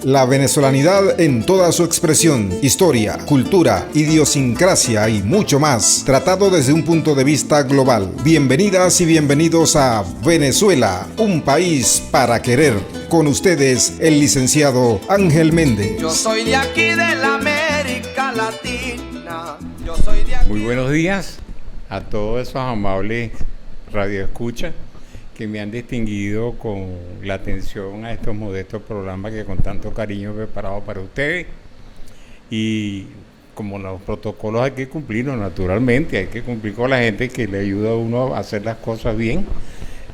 La venezolanidad en toda su expresión, historia, cultura, idiosincrasia y mucho más, tratado desde un punto de vista global. Bienvenidas y bienvenidos a Venezuela, un país para querer. Con ustedes, el licenciado Ángel Méndez. Yo soy de aquí, de la América Latina. Yo soy de aquí. Muy buenos días a todos esos amables radioescuchas que me han distinguido con la atención a estos modestos programas que con tanto cariño he preparado para ustedes. Y como los protocolos hay que cumplirlos, naturalmente, hay que cumplir con la gente que le ayuda a uno a hacer las cosas bien.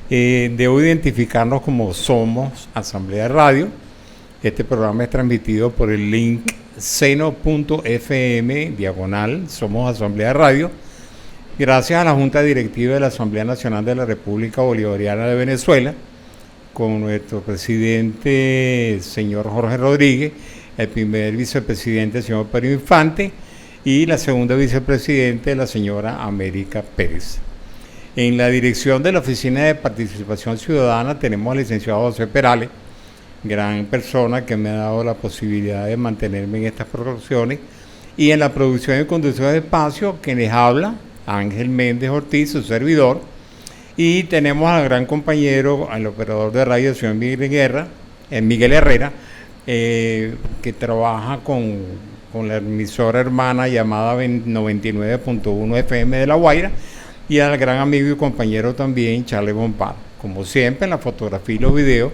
Debo identificarnos como Somos Asamblea Radio. Este programa es transmitido por el link seno.fm/Somos Asamblea Radio. Gracias a la Junta Directiva de la Asamblea Nacional de la República Bolivariana de Venezuela, con nuestro presidente, señor Jorge Rodríguez, el primer vicepresidente, señor Pedro Infante, y la segunda vicepresidente, la señora América Pérez. En la dirección de la Oficina de Participación Ciudadana tenemos al licenciado José Perales, gran persona que me ha dado la posibilidad de mantenerme en estas producciones, y en la producción y conducción de espacio, quien les habla, Ángel Méndez Ortiz, su servidor, y tenemos al gran compañero, al operador de radio, señor Miguel Herrera, que trabaja con la emisora hermana llamada 99.1 FM de La Guaira, y al gran amigo y compañero también, Charles Bompard. Como siempre, en la fotografía y los videos,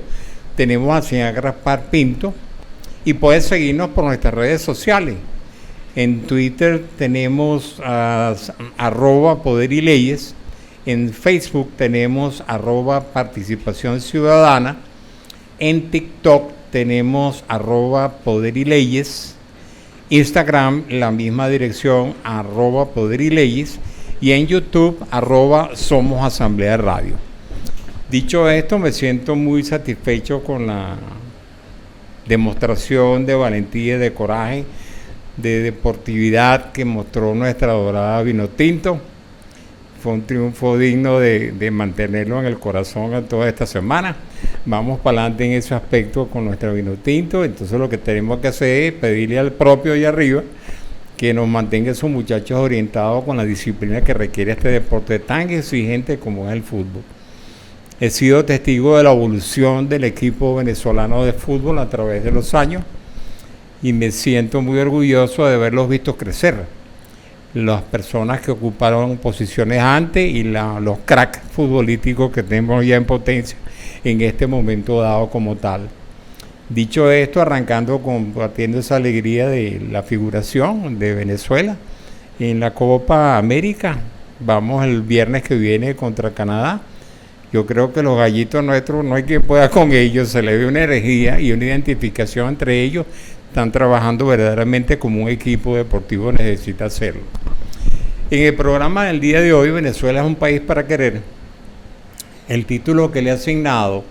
tenemos al señor Gaspar Pinto, y pueden seguirnos por nuestras redes sociales. En Twitter tenemos @Poder y Leyes, en Facebook tenemos @Participación Ciudadana, en TikTok tenemos @Poder y Leyes, Instagram la misma dirección @Poder y Leyes, y en YouTube @Somos Asamblea Radio. Dicho esto, me siento muy satisfecho con la demostración de valentía y de coraje, de deportividad que mostró nuestra dorada Vinotinto. Fue un triunfo digno de mantenerlo en el corazón en toda esta semana. Vamos para adelante en ese aspecto con nuestra Vinotinto. Entonces lo que tenemos que hacer es pedirle al propio allá arriba que nos mantenga esos muchachos orientados con la disciplina que requiere este deporte tan exigente como es el fútbol. He sido testigo de la evolución del equipo venezolano de fútbol a través de los años, y me siento muy orgulloso de haberlos visto crecer. Las personas que ocuparon posiciones antes y los cracks futbolísticos que tenemos ya en potencia en este momento dado como tal. Dicho esto, arrancando compartiendo esa alegría de la figuración de Venezuela en la Copa América. Vamos el viernes que viene contra Canadá. Yo creo que los gallitos nuestros, no hay quien pueda con ellos, se le ve una energía y una identificación entre ellos. Están trabajando verdaderamente como un equipo deportivo necesita hacerlo. En el programa del día de hoy, Venezuela es un país para querer. El título que le he asignado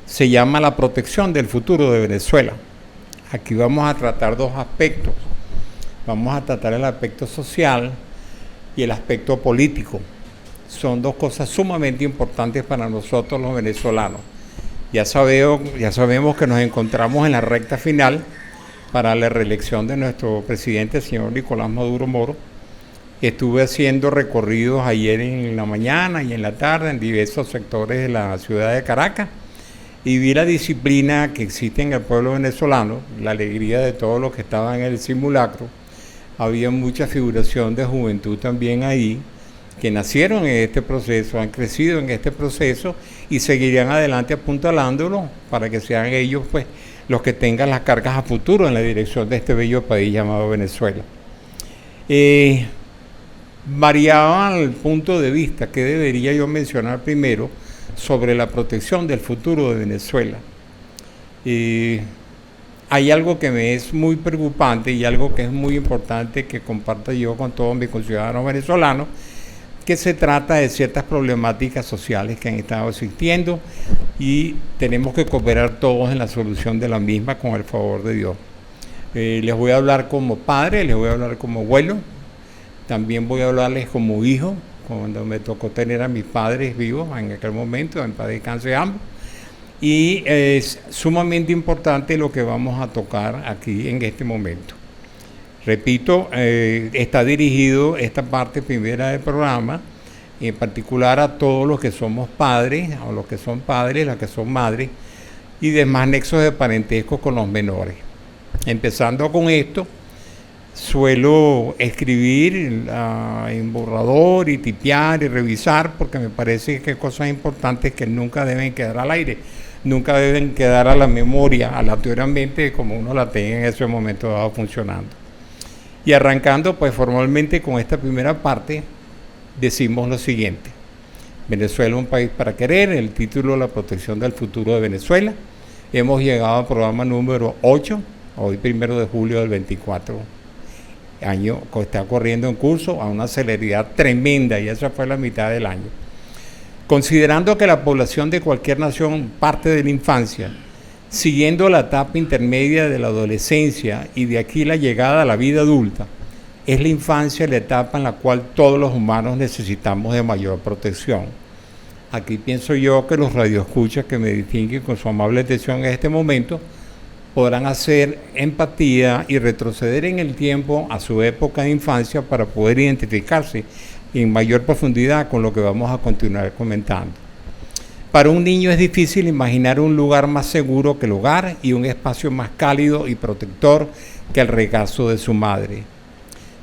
se llama La protección del futuro de Venezuela. Aquí vamos a tratar dos aspectos. Vamos a tratar el aspecto social y el aspecto político. Son dos cosas sumamente importantes para nosotros los venezolanos. Ya sabemos que nos encontramos en la recta final para la reelección de nuestro presidente, el señor Nicolás Maduro Moro. Estuve haciendo recorridos ayer en la mañana y en la tarde en diversos sectores de la ciudad de Caracas, y vi la disciplina que existe en el pueblo venezolano, la alegría de todos los que estaban en el simulacro. Había mucha figuración de juventud también ahí, que nacieron en este proceso, han crecido en este proceso y seguirían adelante apuntalándolo para que sean ellos pues los que tengan las cargas a futuro en la dirección de este bello país llamado Venezuela. Variaba el punto de vista que debería yo mencionar primero sobre la protección del futuro de Venezuela. Hay algo que me es muy preocupante y algo que es muy importante que comparto yo con todos mis conciudadanos venezolanos, que se trata de ciertas problemáticas sociales que han estado existiendo y tenemos que cooperar todos en la solución de la misma con el favor de Dios. Les voy a hablar como padre, les voy a hablar como abuelo, también voy a hablarles como hijo, cuando me tocó tener a mis padres vivos en aquel momento, en paz descanse ambos, y es sumamente importante lo que vamos a tocar aquí en este momento. Repito, está dirigido esta parte primera del programa, en particular a todos los que somos padres, o los que son padres, las que son madres, y demás nexos de parentesco con los menores. Empezando con esto, suelo escribir en borrador y tipear y revisar, porque me parece que hay cosas importantes que nunca deben quedar al aire, nunca deben quedar a la memoria, aleatoriamente, como uno la tenga en ese momento dado funcionando. Y arrancando pues formalmente con esta primera parte, decimos lo siguiente: Venezuela, un país para querer, el título La protección del futuro de Venezuela. Hemos llegado al programa número 8, hoy 1 de julio del 24. Año que está corriendo en curso a una celeridad tremenda, y esa fue la mitad del año. Considerando que la población de cualquier nación parte de la infancia, siguiendo la etapa intermedia de la adolescencia y de aquí la llegada a la vida adulta, es la infancia la etapa en la cual todos los humanos necesitamos de mayor protección. Aquí pienso yo que los radioescuchas que me distinguen con su amable atención en este momento podrán hacer empatía y retroceder en el tiempo a su época de infancia para poder identificarse en mayor profundidad con lo que vamos a continuar comentando. Para un niño es difícil imaginar un lugar más seguro que el hogar y un espacio más cálido y protector que el regazo de su madre.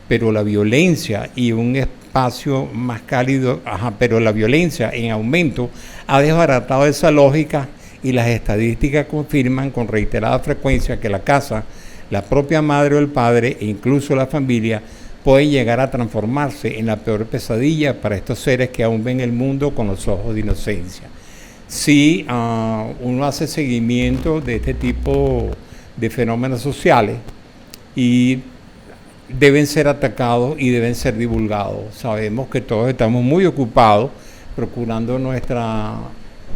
Pero la violencia y un espacio más cálido, pero la violencia en aumento ha desbaratado esa lógica, y las estadísticas confirman con reiterada frecuencia que la casa, la propia madre o el padre e incluso la familia puede llegar a transformarse en la peor pesadilla para estos seres que aún ven el mundo con los ojos de inocencia. Si uno hace seguimiento de este tipo de fenómenos sociales, y deben ser atacados y deben ser divulgados. Sabemos que todos estamos muy ocupados procurando nuestra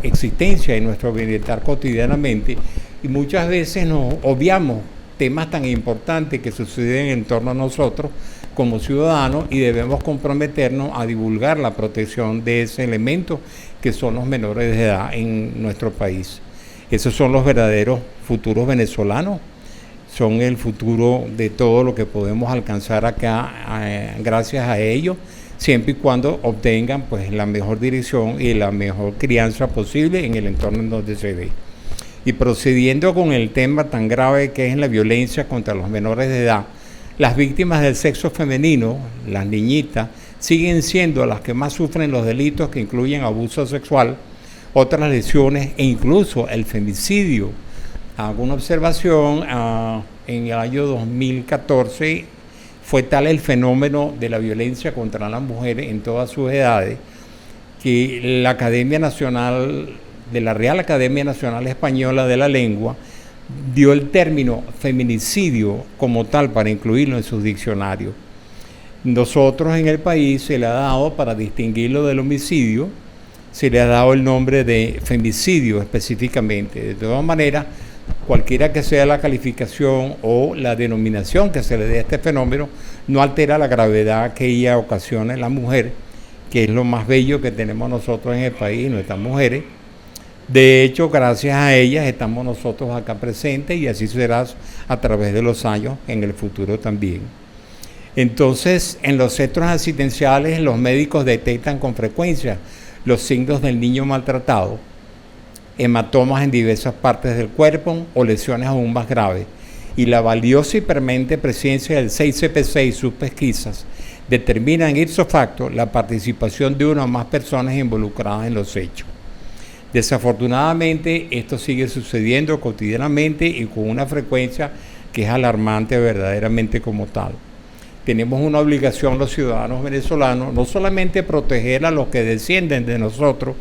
existencia y nuestro bienestar cotidianamente, y muchas veces nos obviamos temas tan importantes que suceden en torno a nosotros como ciudadanos, y debemos comprometernos a divulgar la protección de ese elemento que son los menores de edad en nuestro país. Esos son los verdaderos futuros venezolanos, son el futuro de todo lo que podemos alcanzar acá gracias a ellos, siempre y cuando obtengan pues la mejor dirección y la mejor crianza posible en el entorno en donde se ve. Y procediendo con el tema tan grave que es la violencia contra los menores de edad, las víctimas del sexo femenino, las niñitas, siguen siendo las que más sufren los delitos que incluyen abuso sexual, otras lesiones e incluso el femicidio. Hago una observación, en el año 2014 fue tal el fenómeno de la violencia contra las mujeres en todas sus edades, que la Academia Nacional, de la Real Academia Nacional Española de la Lengua, dio el término feminicidio como tal para incluirlo en sus diccionarios. Nosotros en el país se le ha dado, para distinguirlo del homicidio, se le ha dado el nombre de femicidio específicamente. De todas maneras, cualquiera que sea la calificación o la denominación que se le dé a este fenómeno, no altera la gravedad que ella ocasiona en la mujer, que es lo más bello que tenemos nosotros en el país, nuestras mujeres. De hecho, gracias a ellas estamos nosotros acá presentes, y así será a través de los años en el futuro también. Entonces, en los centros asistenciales, los médicos detectan con frecuencia los signos del niño maltratado, hematomas en diversas partes del cuerpo o lesiones aún más graves, y la valiosa y permanente presencia del 6CPC y sus pesquisas determinan ipso facto la participación de una o más personas involucradas en los hechos. Desafortunadamente, esto sigue sucediendo cotidianamente y con una frecuencia que es alarmante verdaderamente como tal. Tenemos una obligación los ciudadanos venezolanos, no solamente proteger a los que descienden de nosotros,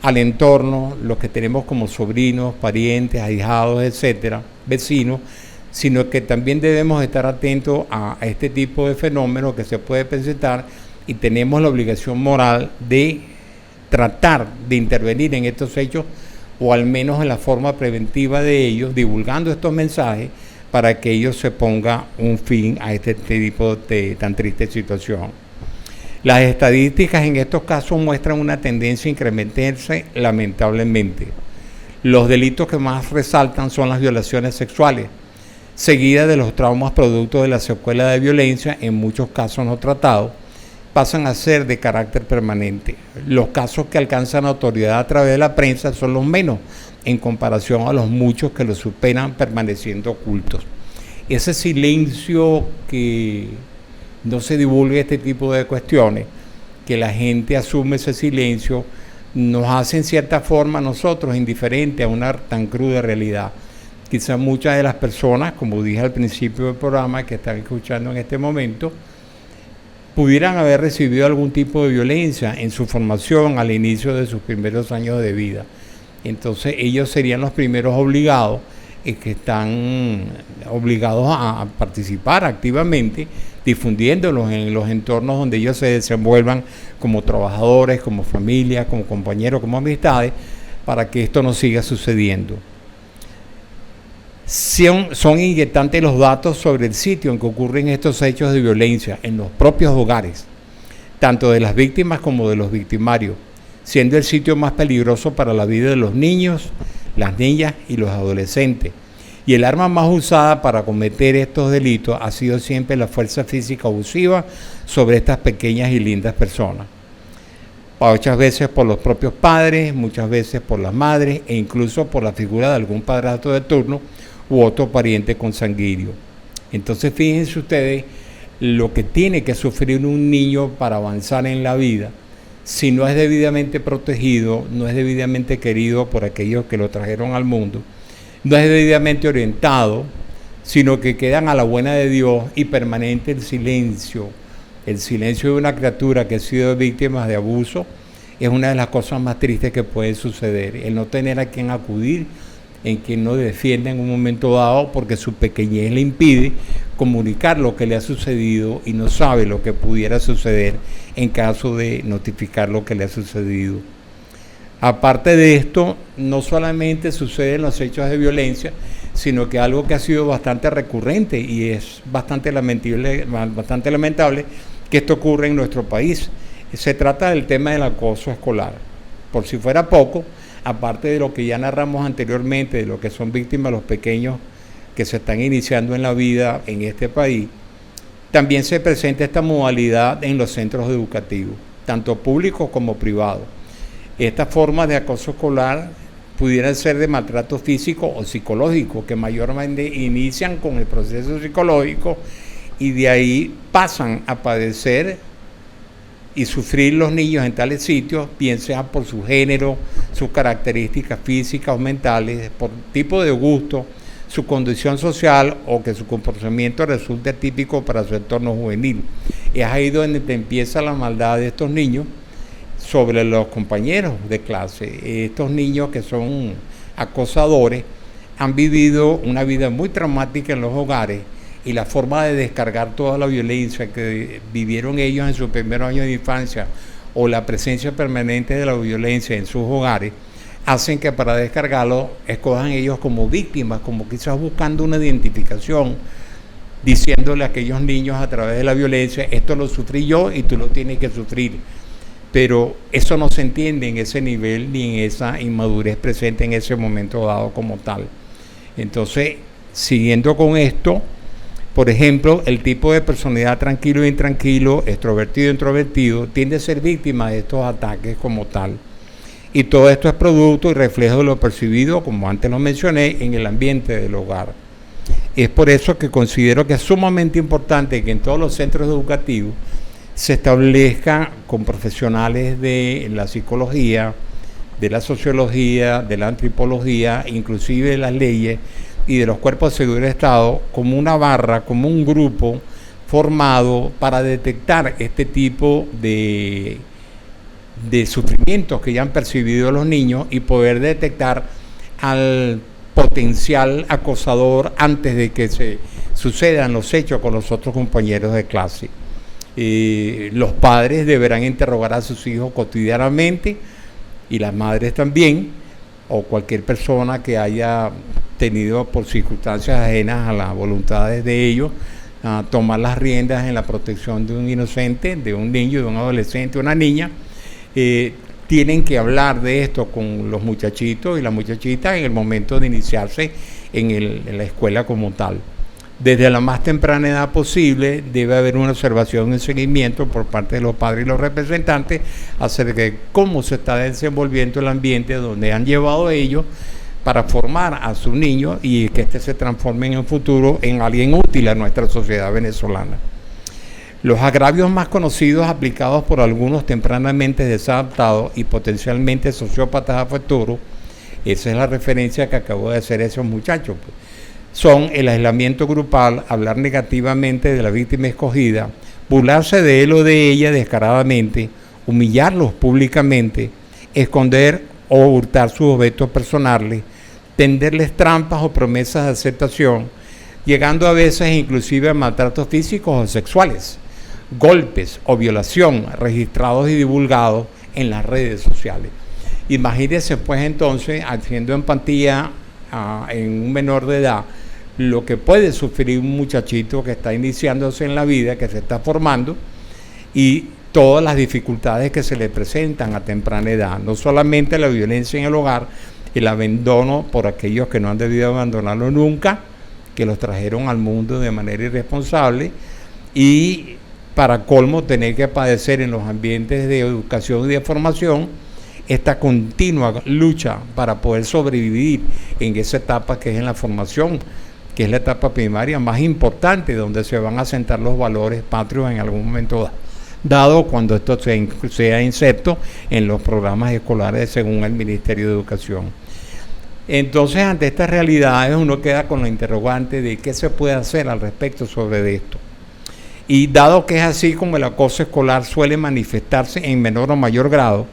al entorno, los que tenemos como sobrinos, parientes, ahijados, etcétera, vecinos, sino que también debemos estar atentos a este tipo de fenómenos que se puede presentar, y tenemos la obligación moral de tratar de intervenir en estos hechos, o al menos en la forma preventiva de ellos, divulgando estos mensajes para que ellos se ponga un fin a este tipo de tan triste situación. Las estadísticas en estos casos muestran una tendencia a incrementarse lamentablemente. Los delitos que más resaltan son las violaciones sexuales, seguidas de los traumas producto de la secuela de violencia, en muchos casos no tratados, pasan a ser de carácter permanente. Los casos que alcanzan autoridad a través de la prensa son los menos en comparación a los muchos que los superan permaneciendo ocultos. Ese silencio, que no se divulgue este tipo de cuestiones, que la gente asume ese silencio, nos hace en cierta forma a nosotros indiferentes a una tan cruda realidad. Quizás muchas de las personas, como dije al principio del programa, que están escuchando en este momento, pudieran haber recibido algún tipo de violencia en su formación al inicio de sus primeros años de vida. Entonces ellos serían los primeros obligados, que están obligados a participar activamente, difundiéndolos en los entornos donde ellos se desenvuelvan como trabajadores, como familia, como compañeros, como amistades, para que esto no siga sucediendo. Son inquietantes los datos sobre el sitio en que ocurren estos hechos de violencia, en los propios hogares, tanto de las víctimas como de los victimarios, siendo el sitio más peligroso para la vida de los niños, las niñas y los adolescentes. Y el arma más usada para cometer estos delitos ha sido siempre la fuerza física abusiva sobre estas pequeñas y lindas personas. Muchas veces por los propios padres, muchas veces por las madres e incluso por la figura de algún padrastro de turno u otro pariente consanguíneo. Entonces fíjense ustedes lo que tiene que sufrir un niño para avanzar en la vida, si no es debidamente protegido, no es debidamente querido por aquellos que lo trajeron al mundo, no es debidamente orientado, sino que quedan a la buena de Dios y permanente el silencio de una criatura que ha sido víctima de abuso. Es una de las cosas más tristes que puede suceder, el no tener a quien acudir, en quien no defienda en un momento dado, porque su pequeñez le impide comunicar lo que le ha sucedido y no sabe lo que pudiera suceder en caso de notificar lo que le ha sucedido. Aparte de esto, no solamente suceden los hechos de violencia, sino que algo que ha sido bastante recurrente y es bastante lamentable que esto ocurre en nuestro país. Se trata del tema del acoso escolar. Por si fuera poco, aparte de lo que ya narramos anteriormente, de lo que son víctimas los pequeños que se están iniciando en la vida en este país, también se presenta esta modalidad en los centros educativos, tanto públicos como privados. Estas formas de acoso escolar pudieran ser de maltrato físico o psicológico, que mayormente inician con el proceso psicológico y de ahí pasan a padecer y sufrir los niños en tales sitios, bien sea por su género, sus características físicas o mentales, por tipo de gusto, su condición social o que su comportamiento resulte atípico para su entorno juvenil. Es ahí donde empieza la maldad de estos niños sobre los compañeros de clase. Estos niños que son acosadores han vivido una vida muy traumática en los hogares y la forma de descargar toda la violencia que vivieron ellos en sus primeros años de infancia o la presencia permanente de la violencia en sus hogares hacen que para descargarlo escojan ellos como víctimas, como quizás buscando una identificación, diciéndole a aquellos niños a través de la violencia: esto lo sufrí yo y tú lo tienes que sufrir. Pero eso no se entiende en ese nivel ni en esa inmadurez presente en ese momento dado como tal. Entonces, siguiendo con esto, por ejemplo, el tipo de personalidad tranquilo e intranquilo, extrovertido e introvertido, tiende a ser víctima de estos ataques como tal. Y todo esto es producto y reflejo de lo percibido, como antes lo mencioné, en el ambiente del hogar. Es por eso que considero que es sumamente importante que en todos los centros educativos se establezca con profesionales de la psicología, de la sociología, de la antropología, inclusive de las leyes y de los cuerpos de seguridad del Estado, como una barra, como un grupo formado para detectar este tipo de sufrimientos que ya han percibido los niños y poder detectar al potencial acosador antes de que se sucedan los hechos con los otros compañeros de clase. Los padres deberán interrogar a sus hijos cotidianamente y las madres también, o cualquier persona que haya tenido por circunstancias ajenas a las voluntades de ellos, a tomar las riendas en la protección de un inocente, de un niño, de un adolescente, una niña, tienen que hablar de esto con los muchachitos y las muchachitas en el momento de iniciarse en la escuela como tal. Desde la más temprana edad posible debe haber una observación y seguimiento por parte de los padres y los representantes acerca de cómo se está desenvolviendo el ambiente donde han llevado ellos para formar a su niño y que éste se transforme en el futuro en alguien útil a nuestra sociedad venezolana. Los agravios más conocidos aplicados por algunos tempranamente desadaptados y potencialmente sociópatas a futuro, esa es la referencia que acabo de hacer a esos muchachos, pues, son el aislamiento grupal, hablar negativamente de la víctima escogida, burlarse de él o de ella descaradamente, humillarlos públicamente, esconder o hurtar sus objetos personales, tenderles trampas o promesas de aceptación, llegando a veces inclusive a maltratos físicos o sexuales, golpes o violación registrados y divulgados en las redes sociales. Imagínense pues entonces, haciendo empatía en un menor de edad, lo que puede sufrir un muchachito que está iniciándose en la vida, que se está formando, y todas las dificultades que se le presentan a temprana edad, no solamente la violencia en el hogar, el abandono por aquellos que no han debido abandonarlo nunca, que los trajeron al mundo de manera irresponsable, y para colmo tener que padecer en los ambientes de educación y de formación esta continua lucha para poder sobrevivir en esa etapa que es en la formación, que es la etapa primaria más importante, donde se van a asentar los valores patrios en algún momento dado, cuando esto sea inserto en los programas escolares según el Ministerio de Educación. Entonces, ante estas realidades, uno queda con la interrogante de qué se puede hacer al respecto sobre esto. Y dado que es así como el acoso escolar suele manifestarse en menor o mayor grado,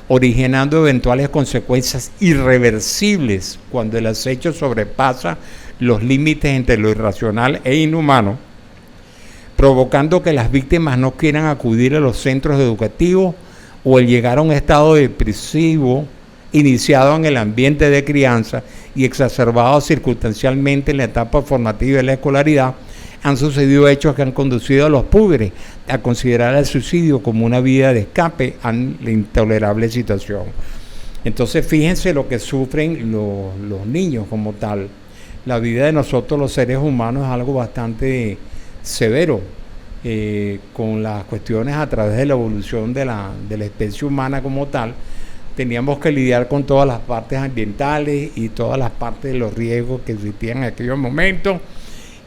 originando eventuales consecuencias irreversibles cuando el acecho sobrepasa los límites entre lo irracional e inhumano, provocando que las víctimas no quieran acudir a los centros educativos o el llegar a un estado depresivo iniciado en el ambiente de crianza y exacerbado circunstancialmente en la etapa formativa de la escolaridad, han sucedido hechos que han conducido a los padres a considerar el suicidio como una vía de escape a la intolerable situación. Entonces, fíjense lo que sufren los niños como tal. La vida de nosotros los seres humanos es algo bastante severo, con las cuestiones a través de la evolución de la especie humana como tal. Teníamos que lidiar con todas las partes ambientales y todas las partes de los riesgos que existían en aquellos momentos.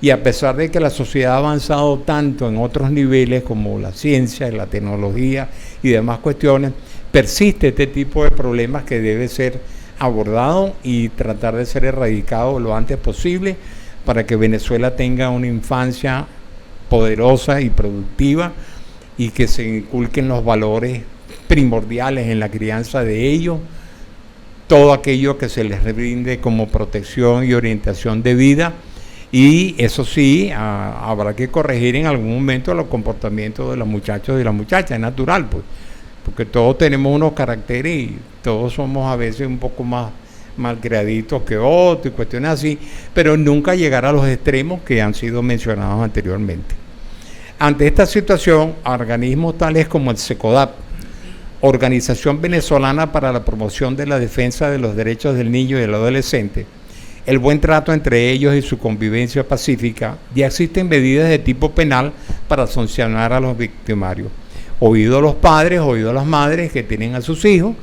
Y a pesar de que la sociedad ha avanzado tanto en otros niveles como la ciencia, la tecnología y demás cuestiones, persiste este tipo de problemas que debe ser abordado y tratar de ser erradicado lo antes posible para que Venezuela tenga una infancia poderosa y productiva y que se inculquen los valores primordiales en la crianza de ellos, todo aquello que se les brinde como protección y orientación de vida. Y eso sí, habrá que corregir en algún momento los comportamientos de los muchachos y las muchachas, es natural, pues, porque todos tenemos unos caracteres y todos somos a veces un poco más malcriaditos que otros y cuestiones así, pero nunca llegar a los extremos que han sido mencionados anteriormente. Ante esta situación, organismos tales como el SECODAP, Organización Venezolana para la Promoción de la Defensa de los Derechos del Niño y del Adolescente, el buen trato entre ellos y su convivencia pacífica, ya existen medidas de tipo penal para sancionar a los victimarios. Oído a los padres, oído a las madres que tienen a sus hijos,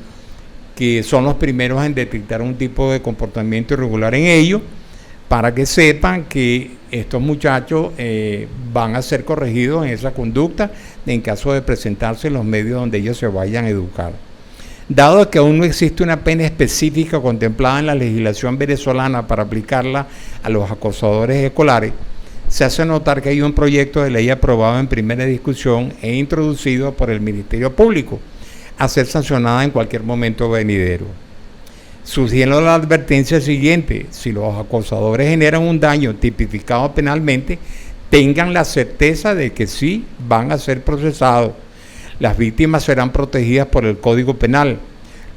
que son los primeros en detectar un tipo de comportamiento irregular en ellos, para que sepan que estos muchachos van a ser corregidos en esa conducta en caso de presentarse en los medios donde ellos se vayan a educar. Dado que aún no existe una pena específica contemplada en la legislación venezolana para aplicarla a los acosadores escolares, se hace notar que hay un proyecto de ley aprobado en primera discusión e introducido por el Ministerio Público, a ser sancionada en cualquier momento venidero. Surgiendo la advertencia siguiente: si los acosadores generan un daño tipificado penalmente, tengan la certeza de que sí van a ser procesados. Las víctimas serán protegidas por el Código Penal,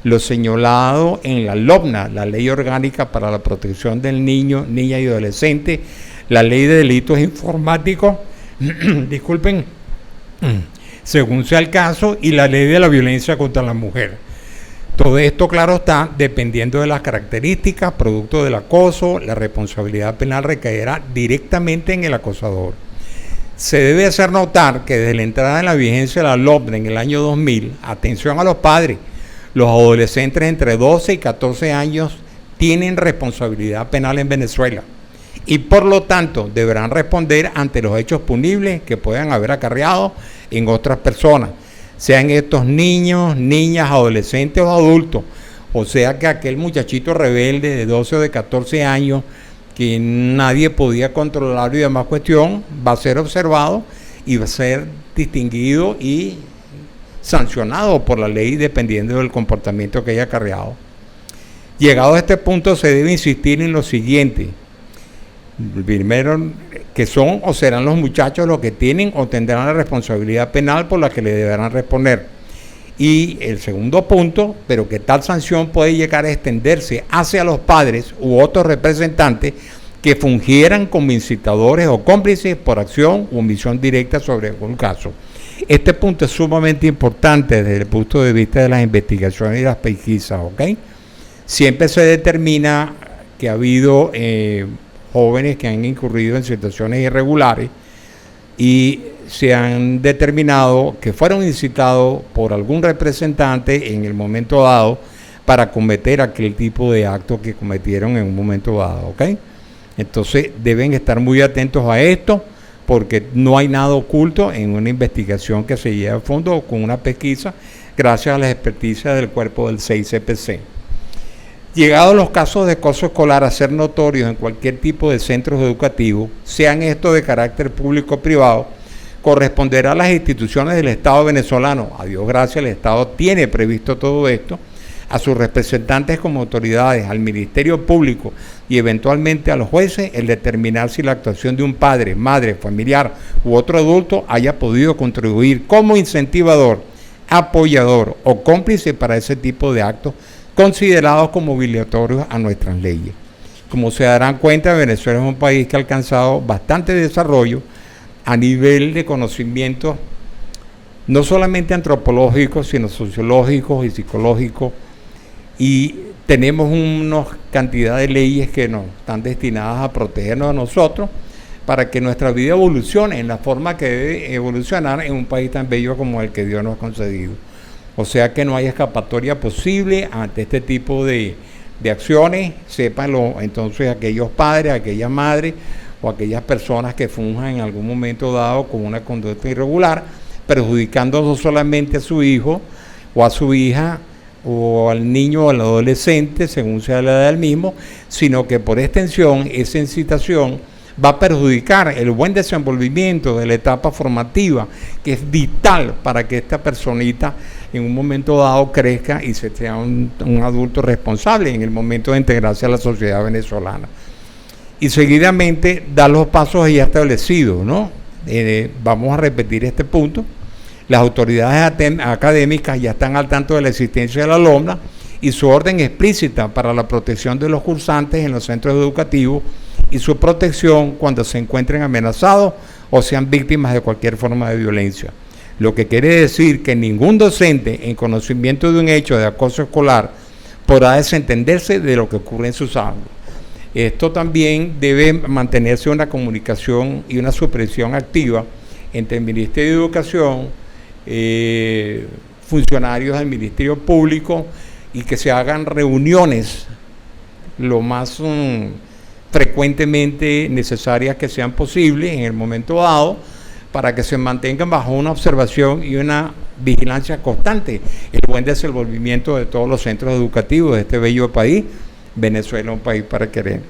lo señalado en la LOPNA, la Ley Orgánica para la Protección del Niño, Niña y Adolescente, la Ley de Delitos Informáticos, disculpen, según sea el caso, y la Ley de la Violencia contra la Mujer. Todo esto, claro está, dependiendo de las características, producto del acoso, la responsabilidad penal recaerá directamente en el acosador. Se debe hacer notar que desde la entrada en la vigencia de la LOPDE en el año 2000, atención a los padres, los adolescentes entre 12 y 14 años tienen responsabilidad penal en Venezuela y por lo tanto deberán responder ante los hechos punibles que puedan haber acarreado en otras personas, sean estos niños, niñas, adolescentes o adultos. O sea que aquel muchachito rebelde de 12 o de 14 años que nadie podía controlar y demás cuestión, va a ser observado y va a ser distinguido y sancionado por la ley dependiendo del comportamiento que haya acarreado. Llegado a este punto se debe insistir en lo siguiente. Primero, que son o serán los muchachos los que tienen o tendrán la responsabilidad penal por la que le deberán responder. Y el segundo punto, pero que tal sanción puede llegar a extenderse hacia los padres u otros representantes que fungieran como incitadores o cómplices por acción u omisión directa sobre algún caso. Este punto es sumamente importante desde el punto de vista de las investigaciones y las pesquisas, ¿ok? Siempre se determina que ha habido jóvenes que han incurrido en situaciones irregulares y se han determinado que fueron incitados por algún representante en el momento dado para cometer aquel tipo de actos que cometieron en un momento dado, ¿ok? Entonces deben estar muy atentos a esto porque no hay nada oculto en una investigación que se lleva a fondo o con una pesquisa gracias a la experticia del cuerpo del 6CPC. Llegados los casos de acoso escolar a ser notorios en cualquier tipo de centros educativos, sean estos de carácter público o privado, corresponderá a las instituciones del Estado venezolano, a Dios gracias el Estado tiene previsto todo esto, a sus representantes como autoridades, al Ministerio Público y eventualmente a los jueces el determinar si la actuación de un padre, madre, familiar u otro adulto haya podido contribuir como incentivador, apoyador o cómplice para ese tipo de actos considerados como violatorios a nuestras leyes. Como se darán cuenta, Venezuela es un país que ha alcanzado bastante desarrollo a nivel de conocimientos no solamente antropológicos, sino sociológicos y psicológicos, y tenemos una cantidad de leyes que nos están destinadas a protegernos a nosotros para que nuestra vida evolucione en la forma que debe evolucionar en un país tan bello como el que Dios nos ha concedido. O sea que no hay escapatoria posible ante este tipo de acciones, sépanlo entonces aquellos padres, aquellas madres o aquellas personas que funjan en algún momento dado con una conducta irregular, perjudicando no solamente a su hijo o a su hija o al niño o al adolescente, según sea la edad del mismo, sino que por extensión esa incitación va a perjudicar el buen desenvolvimiento de la etapa formativa, que es vital para que esta personita en un momento dado crezca y sea un adulto responsable en el momento de integrarse a la sociedad venezolana. Y seguidamente dar los pasos ya establecidos, ¿no? Vamos a repetir este punto. Las autoridades académicas ya están al tanto de la existencia de la LOMNA y su orden explícita para la protección de los cursantes en los centros educativos y su protección cuando se encuentren amenazados o sean víctimas de cualquier forma de violencia. Lo que quiere decir que ningún docente en conocimiento de un hecho de acoso escolar podrá desentenderse de lo que ocurre en sus aulas. Esto también debe mantenerse una comunicación y una supervisión activa entre el Ministerio de Educación, funcionarios del Ministerio Público y que se hagan reuniones lo más frecuentemente necesarias que sean posibles en el momento dado para que se mantengan bajo una observación y una vigilancia constante el buen desenvolvimiento de todos los centros educativos de este bello país, Venezuela, un país para querer.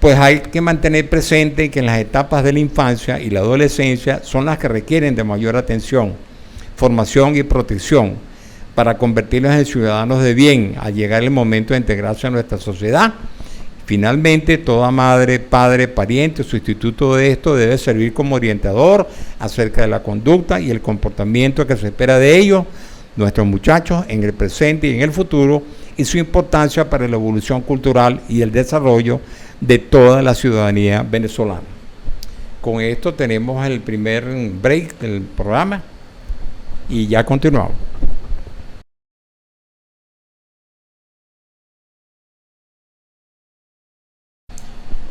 Pues hay que mantener presente que en las etapas de la infancia y la adolescencia son las que requieren de mayor atención, formación y protección para convertirlos en ciudadanos de bien al llegar el momento de integrarse a nuestra sociedad. Finalmente, toda madre, padre, pariente o sustituto de esto debe servir como orientador acerca de la conducta y el comportamiento que se espera de ellos, nuestros muchachos, en el presente y en el futuro, y su importancia para la evolución cultural y el desarrollo de toda la ciudadanía venezolana. Con esto tenemos el primer break del programa y ya continuamos.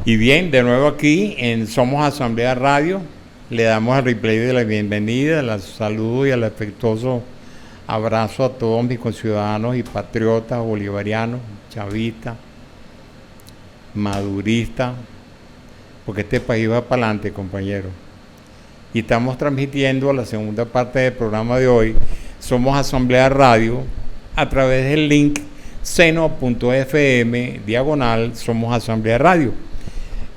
Y bien, de nuevo aquí en Somos Asamblea Radio, le damos el replay de la bienvenida, el saludo y el afectuoso abrazo a todos mis conciudadanos y patriotas bolivarianos, chavistas, maduristas, porque este país va para adelante, compañeros. Y estamos transmitiendo la segunda parte del programa de hoy, Somos Asamblea Radio, a través del link seno.fm/Somos Asamblea Radio.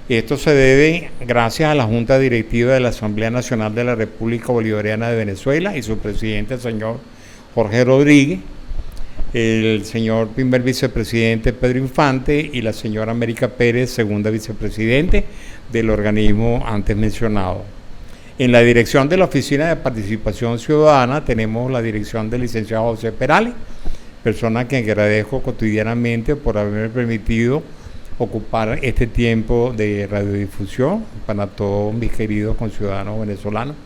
Esto se debe gracias a la Junta Directiva de la Asamblea Nacional de la República Bolivariana de Venezuela y su presidente, el señor Jorge Rodríguez, el señor primer vicepresidente Pedro Infante y la señora América Pérez, segunda vicepresidente del organismo antes mencionado. En la dirección de la Oficina de Participación Ciudadana tenemos la dirección del licenciado José Perales, persona a quien agradezco cotidianamente por haberme permitido ocupar este tiempo de radiodifusión para todos mis queridos conciudadanos venezolanos.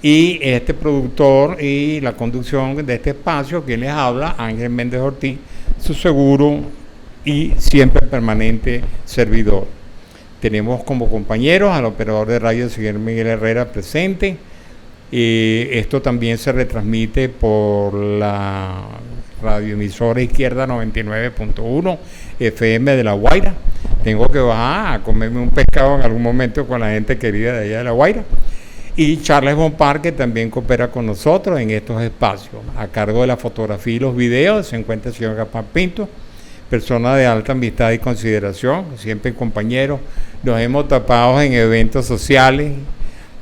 Y este productor y la conducción de este espacio, quien les habla, Ángel Méndez Ortiz, su seguro y siempre permanente servidor. Tenemos como compañeros al operador de radio, el señor Miguel Herrera, presente. Esto también se retransmite por la radioemisora Izquierda 99.1 FM de La Guaira. Tengo que bajar a comerme un pescado en algún momento con la gente querida de allá de La Guaira. Y Charles Bompar, que también coopera con nosotros en estos espacios. A cargo de la fotografía y los videos se encuentra el señor Gaspar Pinto, persona de alta amistad y consideración, siempre compañeros. Nos hemos tapado en eventos sociales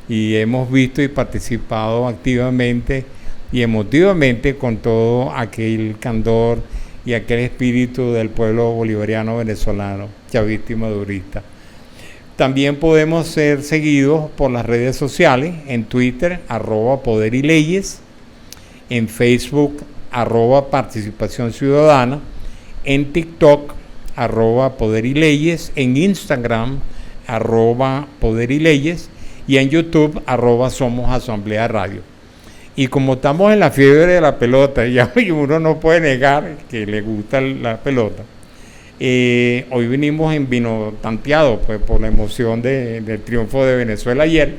y hemos visto y participado activamente y emotivamente con todo aquel candor y aquel espíritu del pueblo bolivariano venezolano, chavista y madurista. También podemos ser seguidos por las redes sociales, en Twitter, @Poder y Leyes, en Facebook, @Participación Ciudadana, en TikTok, @Poder y Leyes, en Instagram, @Poder y Leyes, y en YouTube, @Somos Asamblea Radio. Y como estamos en la fiebre de la pelota, ya uno no puede negar que le gusta la pelota, hoy vinimos en vino tanteado pues, por la emoción del triunfo de Venezuela ayer.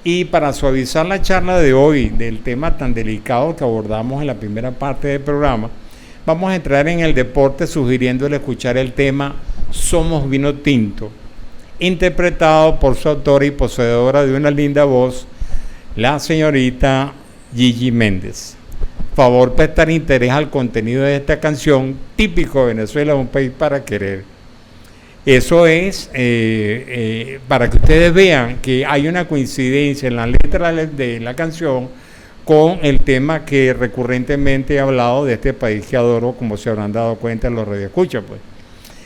Y para suavizar la charla de hoy del tema tan delicado que abordamos en la primera parte del programa, vamos a entrar en el deporte sugiriéndole escuchar el tema Somos Vino Tinto, interpretado por su autora y poseedora de una linda voz, la señorita Gigi Méndez. Favor prestar interés al contenido de esta canción, típico de Venezuela, un país para querer. Eso es para que ustedes vean que hay una coincidencia en la letra de la canción con el tema que recurrentemente he hablado de este país que adoro, como se habrán dado cuenta en los radioescuchas, pues.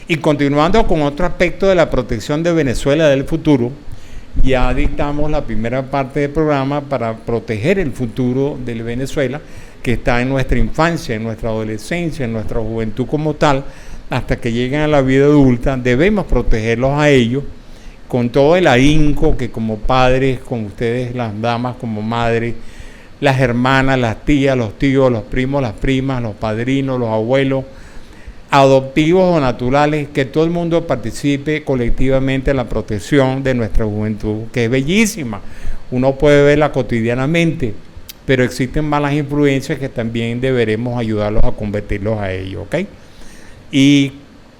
Y continuando con otro aspecto de la protección de Venezuela del futuro, ya dictamos la primera parte del programa para proteger el futuro de Venezuela, que está en nuestra infancia, en nuestra adolescencia, en nuestra juventud como tal, hasta que lleguen a la vida adulta. Debemos protegerlos a ellos con todo el ahínco que como padres, con ustedes las damas como madres, las hermanas, las tías, los tíos, los primos, las primas, los padrinos, los abuelos, adoptivos o naturales, que todo el mundo participe colectivamente en la protección de nuestra juventud, que es bellísima. Uno puede verla cotidianamente, pero existen malas influencias que también deberemos ayudarlos a convertirlos a ellos, ¿ok? Y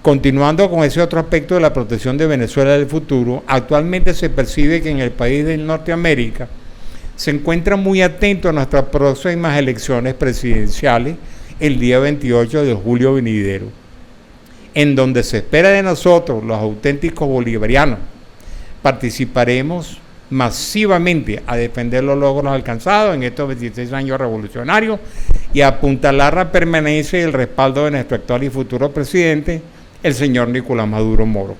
continuando con ese otro aspecto de la protección de Venezuela del futuro, actualmente se percibe que en el país de Norteamérica se encuentra muy atento a nuestras próximas elecciones presidenciales el día 28 de julio venidero, en donde se espera de nosotros, los auténticos bolivarianos, participaremos masivamente a defender los logros alcanzados en estos 26 años revolucionarios y a apuntalar la permanencia y el respaldo de nuestro actual y futuro presidente, el señor Nicolás Maduro Moro.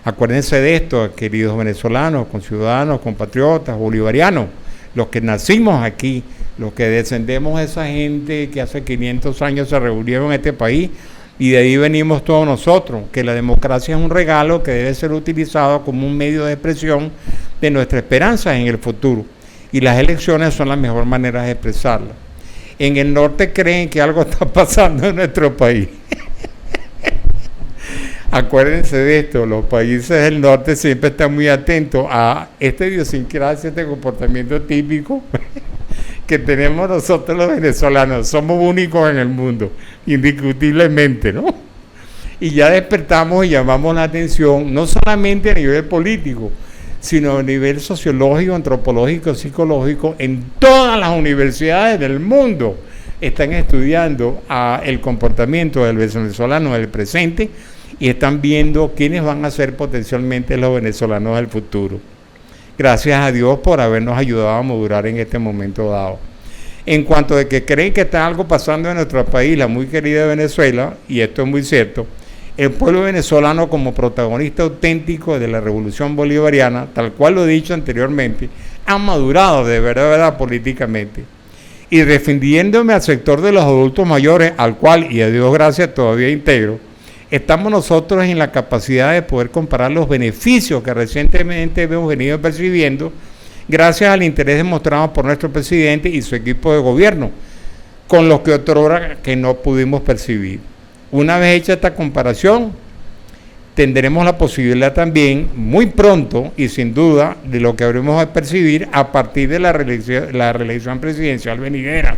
Acuérdense de esto, queridos venezolanos, conciudadanos, compatriotas, bolivarianos, los que nacimos aquí, los que descendemos de esa gente que hace 500 años se reunieron en este país, y de ahí venimos todos nosotros, que la democracia es un regalo que debe ser utilizado como un medio de expresión de nuestra esperanza en el futuro, y las elecciones son la mejor manera de expresarla. En el norte creen que algo está pasando en nuestro país. Acuérdense de esto, los países del norte siempre están muy atentos a esta idiosincrasia, este comportamiento típico que tenemos nosotros los venezolanos. Somos únicos en el mundo, indiscutiblemente, ¿no? Y ya despertamos y llamamos la atención, no solamente a nivel político, sino a nivel sociológico, antropológico, psicológico. En todas las universidades del mundo están estudiando el comportamiento del venezolano del presente y están viendo quiénes van a ser potencialmente los venezolanos del futuro. Gracias a Dios por habernos ayudado a madurar en este momento dado. En cuanto a que creen que está algo pasando en nuestro país, la muy querida Venezuela, y esto es muy cierto, el pueblo venezolano como protagonista auténtico de la revolución bolivariana, tal cual lo he dicho anteriormente, ha madurado de verdad políticamente. Y defendiéndome al sector de los adultos mayores, al cual, y a Dios gracias, todavía integro, estamos nosotros en la capacidad de poder comparar los beneficios que recientemente hemos venido percibiendo gracias al interés demostrado por nuestro presidente y su equipo de gobierno, con los que otrora que no pudimos percibir. Una vez hecha esta comparación, tendremos la posibilidad también, muy pronto y sin duda, de lo que habremos de percibir a partir de la reelección presidencial venidera,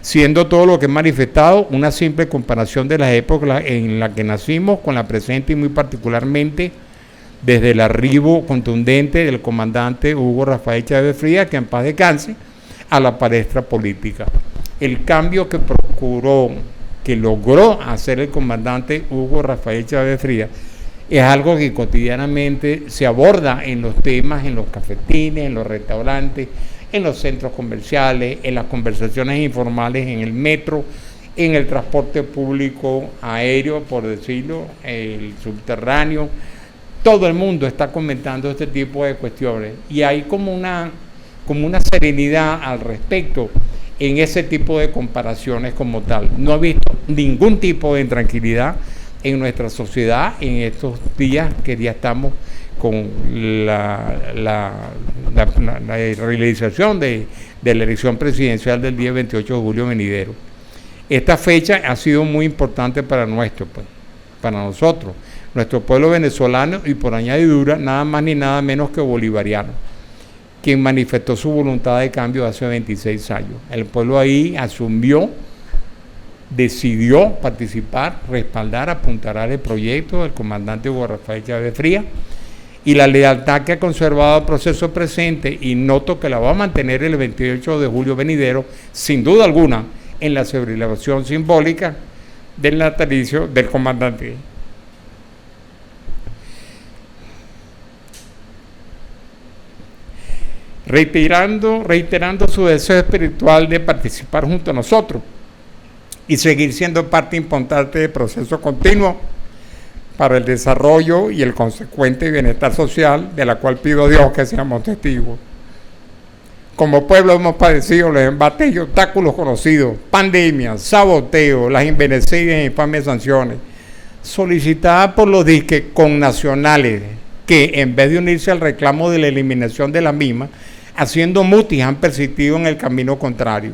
siendo todo lo que he manifestado una simple comparación de las épocas en las que nacimos con la presente y muy particularmente desde el arribo contundente del comandante Hugo Rafael Chávez Frías, que en paz descanse, a la palestra política. El cambio que logró hacer el comandante Hugo Rafael Chávez Frías es algo que cotidianamente se aborda en los temas, en los cafetines, en los restaurantes, en los centros comerciales, en las conversaciones informales, en el metro, en el transporte público aéreo, por decirlo, el subterráneo. Todo el mundo está comentando este tipo de cuestiones y hay como una serenidad al respecto en ese tipo de comparaciones como tal. No he visto ningún tipo de intranquilidad en nuestra sociedad en estos días que ya estamos con la realización de la elección presidencial del día 28 de julio venidero. Esta fecha ha sido muy importante para nosotros, nuestro pueblo venezolano y por añadidura nada más ni nada menos que bolivariano, quien manifestó su voluntad de cambio hace 26 años. El pueblo ahí decidió participar, respaldar, apuntalar el proyecto del comandante Hugo Rafael Chávez Frías y la lealtad que ha conservado el proceso presente, y noto que la va a mantener el 28 de julio venidero, sin duda alguna, en la celebración simbólica del natalicio del comandante. Reiterando su deseo espiritual de participar junto a nosotros y seguir siendo parte importante del proceso continuo para el desarrollo y el consecuente bienestar social, de la cual pido a Dios que seamos testigos. Como pueblo hemos padecido los embates y obstáculos conocidos, pandemias, saboteos, las inmerecidas e infames sanciones, solicitadas por los disques connacionales, que en vez de unirse al reclamo de la eliminación de la misma, haciendo mutis han persistido en el camino contrario.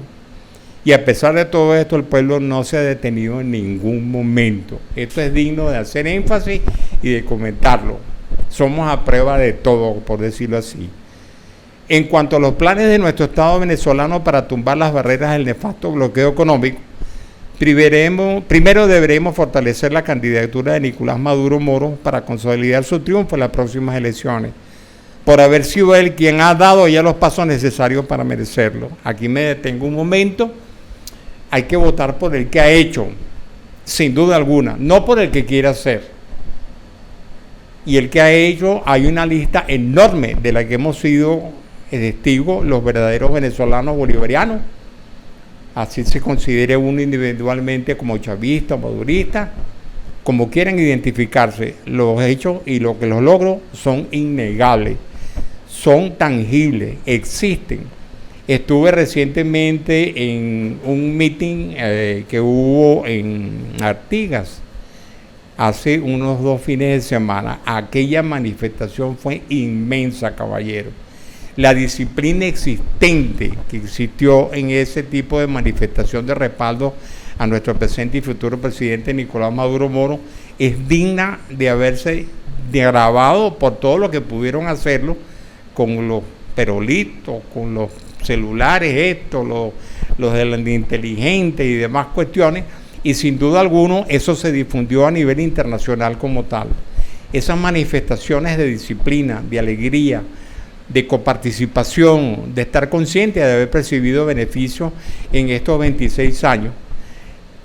Y a pesar de todo esto, el pueblo no se ha detenido en ningún momento. Esto es digno de hacer énfasis y de comentarlo. Somos a prueba de todo, por decirlo así. En cuanto a los planes de nuestro Estado venezolano para tumbar las barreras del nefasto bloqueo económico, primero deberemos fortalecer la candidatura de Nicolás Maduro Moro para consolidar su triunfo en las próximas elecciones, por haber sido él quien ha dado ya los pasos necesarios para merecerlo. Aquí me detengo un momento. Hay que votar por el que ha hecho, sin duda alguna, no por el que quiera hacer. Y el que ha hecho, hay una lista enorme de la que hemos sido testigos los verdaderos venezolanos bolivarianos. Así se considere uno individualmente como chavista o madurista, como quieran identificarse. Los hechos y lo que los logros son innegables, son tangibles, existen. Estuve recientemente en un meeting que hubo en Artigas hace unos 2 fines de semana. Aquella manifestación fue inmensa, caballero. La disciplina existente que existió en ese tipo de manifestación de respaldo a nuestro presente y futuro presidente Nicolás Maduro Moro es digna de haberse grabado por todo lo que pudieron hacerlo con los perolitos, con los celulares estos, los de la inteligente y demás cuestiones, y sin duda alguna eso se difundió a nivel internacional como tal. Esas manifestaciones de disciplina, de alegría, de coparticipación, de estar consciente de haber percibido beneficios en estos 26 años,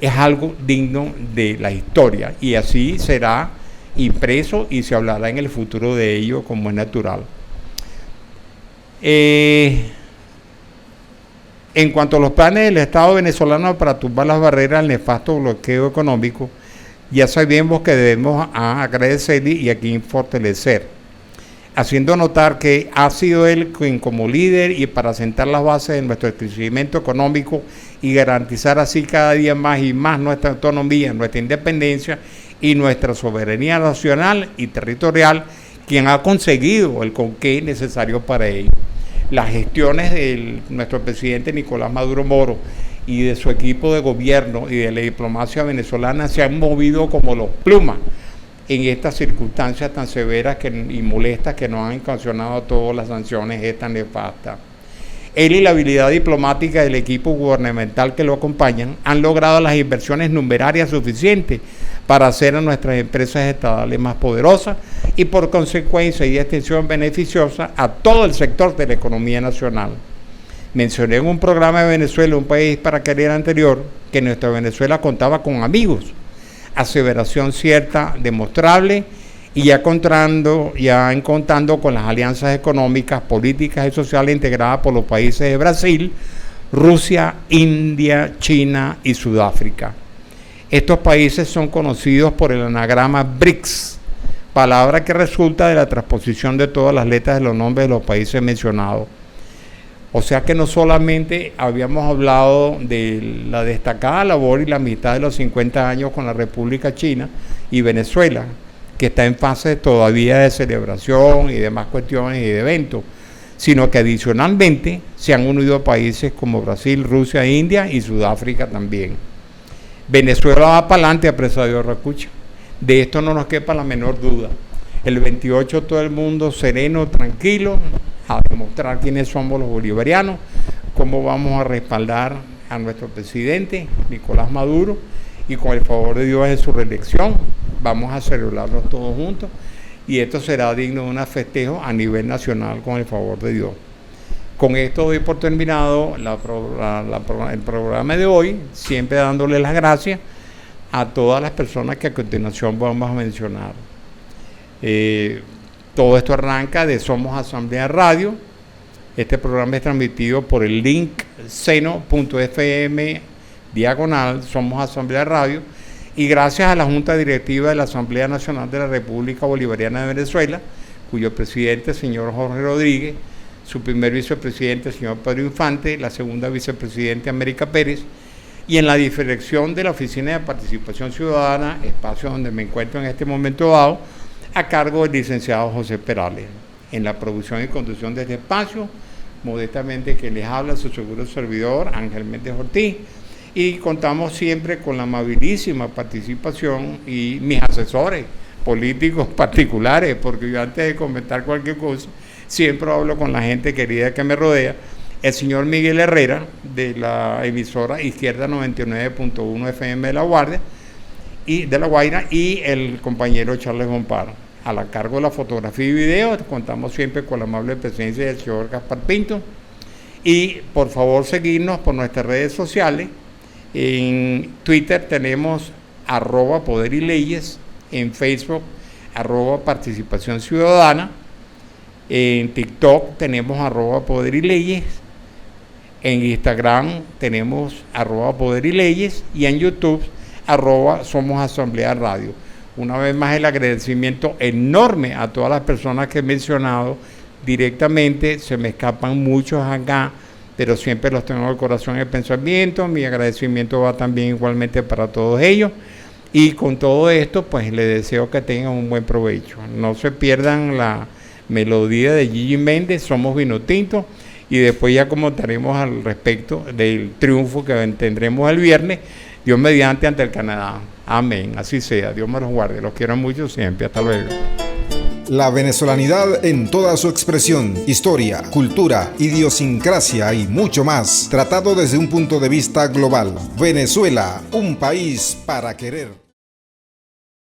es algo digno de la historia, y así será impreso y se hablará en el futuro de ello, como es natural. En cuanto a los planes del Estado venezolano para tumbar las barreras al nefasto bloqueo económico, ya sabemos que debemos agradecerle y aquí fortalecer, haciendo notar que ha sido él quien como líder y para sentar las bases de nuestro crecimiento económico y garantizar así cada día más y más nuestra autonomía, nuestra independencia y nuestra soberanía nacional y territorial, quien ha conseguido el conqué necesario para ello. Las gestiones de nuestro presidente Nicolás Maduro Moro y de su equipo de gobierno y de la diplomacia venezolana se han movido como los plumas en estas circunstancias tan severas y molestas que nos han ocasionado todas las sanciones estas nefastas. Él y la habilidad diplomática del equipo gubernamental que lo acompañan han logrado las inversiones numerarias suficientes para hacer a nuestras empresas estatales más poderosas y por consecuencia y extensión beneficiosa a todo el sector de la economía nacional. Mencioné en un programa de Venezuela, un país para querer anterior, que nuestra Venezuela contaba con amigos, aseveración cierta, demostrable, y ya contando con las alianzas económicas, políticas y sociales integradas por los países de Brasil, Rusia, India, China y Sudáfrica. Estos países son conocidos por el anagrama BRICS, palabra que resulta de la transposición de todas las letras de los nombres de los países mencionados. O sea que no solamente habíamos hablado de la destacada labor y la amistad de los 50 años con la República China y Venezuela, que está en fase todavía de celebración y demás cuestiones y de eventos, sino que adicionalmente se han unido países como Brasil, Rusia, India y Sudáfrica también. Venezuela va para adelante, apreciado Racucha. De esto no nos quepa la menor duda. El 28 todo el mundo sereno, tranquilo, a demostrar quiénes somos los bolivarianos, cómo vamos a respaldar a nuestro presidente Nicolás Maduro, y con el favor de Dios en su reelección vamos a celebrarlos todos juntos, y esto será digno de un festejo a nivel nacional con el favor de Dios. Con esto doy por terminado el programa de hoy, siempre dándole las gracias a todas las personas que a continuación vamos a mencionar. Todo esto arranca de Somos Asamblea Radio. Este programa es transmitido por el link seno.fm/Somos Asamblea Radio, y gracias a la Junta Directiva de la Asamblea Nacional de la República Bolivariana de Venezuela, cuyo presidente, señor Jorge Rodríguez, su primer vicepresidente, señor Pedro Infante, la segunda vicepresidente, América Pérez, y en la dirección de la Oficina de Participación Ciudadana, espacio donde me encuentro en este momento dado, a cargo del licenciado José Perales. En la producción y conducción de este espacio, modestamente que les habla su seguro servidor, Ángel Méndez Ortiz, y contamos siempre con la amabilísima participación y mis asesores políticos particulares, porque yo antes de comentar cualquier cosa, siempre hablo con la gente querida que me rodea, el señor Miguel Herrera, de la emisora Izquierda 99.1 FM de La Guaira, y el compañero Charles Bompar. A la cargo de la fotografía y video, contamos siempre con la amable presencia del señor Gaspar Pinto. Y por favor seguirnos por nuestras redes sociales. En Twitter tenemos @Poder y Leyes, en Facebook @Participación Ciudadana, en TikTok tenemos @Poder y Leyes, en Instagram tenemos @Poder y Leyes, y en YouTube @Somos Asamblea Radio. Una vez más el agradecimiento enorme a todas las personas que he mencionado directamente. Se me escapan muchos acá, pero siempre los tengo en el corazón y el pensamiento. Mi agradecimiento va también igualmente para todos ellos. Y con todo esto, pues les deseo que tengan un buen provecho. No se pierdan la melodía de Gigi Méndez, Somos Vino Tinto, y después ya comentaremos al respecto del triunfo que tendremos el viernes Dios mediante ante el Canadá. Amén, así sea, Dios me los guarde, los quiero mucho siempre, hasta luego. La venezolanidad en toda su expresión, historia, cultura, idiosincrasia y mucho más, tratado desde un punto de vista global. Venezuela, un país para querer.